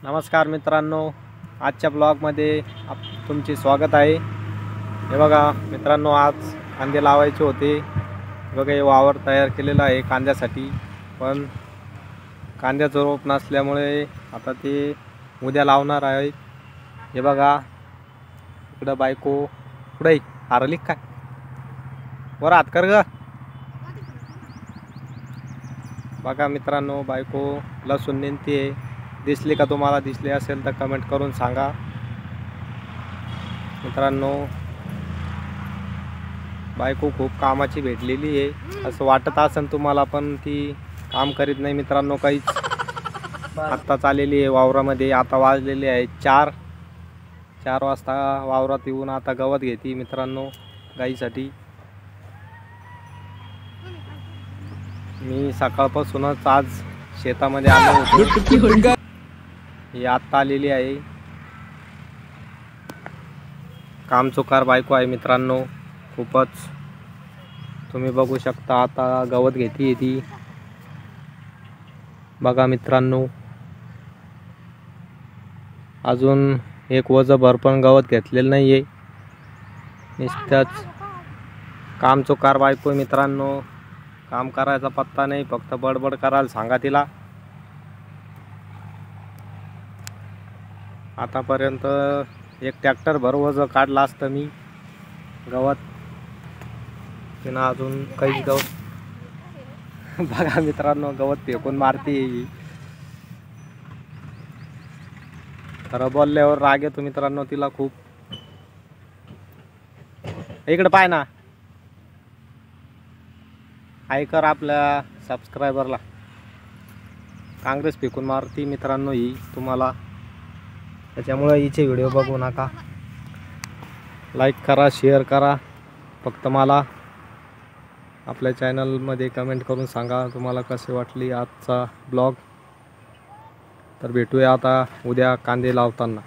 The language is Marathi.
नमस्कार मित्रांनो, आजच्या ब्लॉगमध्ये तुमचे स्वागत आहे। हे बघा मित्रांनो, आज कांदे लावायचे होते। बघा हे वावर तयार केलेला आहे कांद्यासाठी, पण कांद्याचं रोप नसल्यामुळे आता ते उद्या लावणार आहे। हे बघा इकडं बायको पुढे हारली काय वर हात कर ग। बघा मित्रांनो, बायको लसूण नेते दिसली का तुम्हाला? दिसली असेल तर कमेंट करून सांगा मित्रांनो। बायको खूप कामाची भेटलेली आहे असं वाटत असेल तुम्हाला, पण ती काम करीत नाही मित्रांनो काहीच। आत्ताच आलेली आहे वावरामध्ये। आता वाजलेले आहे 4 वाजता वावरात येऊन आता गवत घेते मित्रांनो गाईसाठी। मी सकाळपासूनच आज शेतामध्ये आलो होतो। ही आत्ता आलेली आहे, कामचुकार बायको आहे मित्रांनो खूपच। तुम्ही बघू शकता आता गवत घेते ती। बघा मित्रांनो, अजून एक वजभर पण गवत घेतलेलं नाही आहे। नुसत्याच कामचुकार बायको मित्रांनो, काम करायचा पत्ता नाही, फक्त बडबड करायला सांगा तिला। आतापर्यंत एक ट्रॅक्टर भर वज काढला असतं मी गवत, तिनं अजून काहीच गवत बघा मित्रांनो गवत फेकून मारते। खरं बोलल्यावर राग येतो मित्रांनो तिला खूप। इकडे पाय ना, ऐकर आपल्या सबस्क्रायबरला। काँग्रेस फेकून मारती मित्रांनो ही तुम्हाला, त्याच्यामुळे हिचे व्हिडिओ बघू नका। लाईक करा, शेअर करा। फक्त मला आपल्या चॅनलमध्ये कमेंट करून सांगा तुम्हाला कसे वाटली आजचा ब्लॉग। तर भेटूया आता उद्या कांदे लावताना।